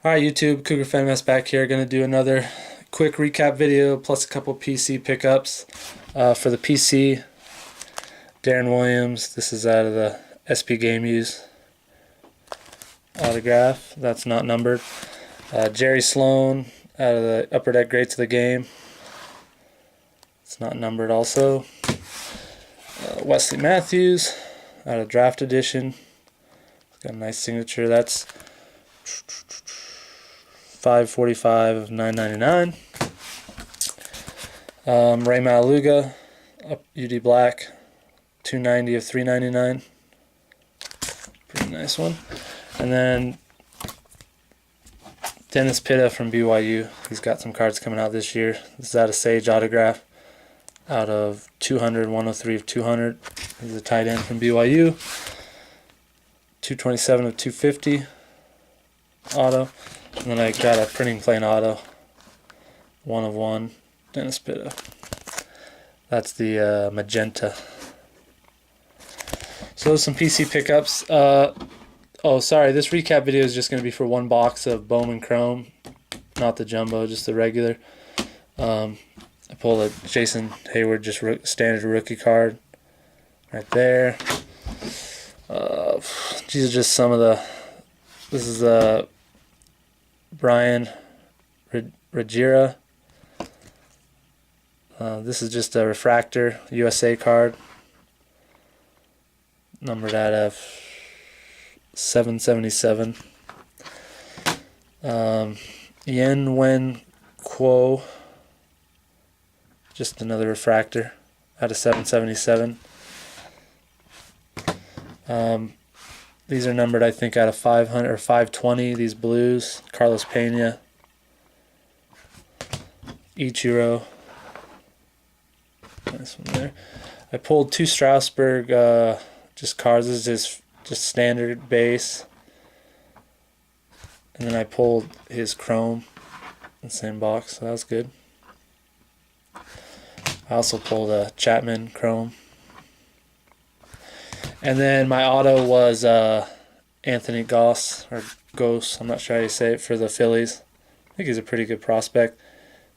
Alright YouTube, cougarfanmess back here. Going to do another quick recap video plus a couple PC pickups. For the PC, Darren Williams, this is out of the SP Game Use autograph, that's not numbered. Jerry Sloan out of the Upper Deck Greats of the Game, it's not numbered also. Wesley Matthews out of Draft Edition, it's got a nice signature, that's 545 of 999. Ray Malaluga, UD Black, 290 of 399. Pretty nice one. And then Dennis Pitta from BYU. He's got some cards coming out this year. This is out of Sage autograph. Out of 200, 103 of 200. He's a tight end from BYU. 227 of 250 auto. And then I got a printing plane auto. 1 of 1. Dennis Pitta. That's the magenta. So some PC pickups. Oh, sorry. This recap video is just going to be for one box of Bowman Chrome. Not the jumbo, just the regular. I pulled a Jason Hayward, just standard rookie card. Right there. These are just some of the... This is Brian Regira. This is just a refractor USA card, numbered out of 777. Yen Wen Kuo, just another refractor out of 777. These are numbered, I think, out of 500 or 520. These blues, Carlos Pena, Ichiro. Nice one there. I pulled 2 Strasburg just cards. This is just standard base. And then I pulled his Chrome in the same box, so that was good. I also pulled a Chapman Chrome. And then my auto was Anthony Goss, or Ghost, I'm not sure how you say it, for the Phillies. I think he's a pretty good prospect.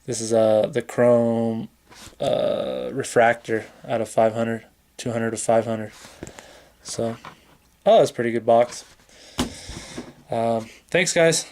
This is the Chrome refractor out of 500, 200 to 500. So, oh, that's a pretty good box. Thanks, guys.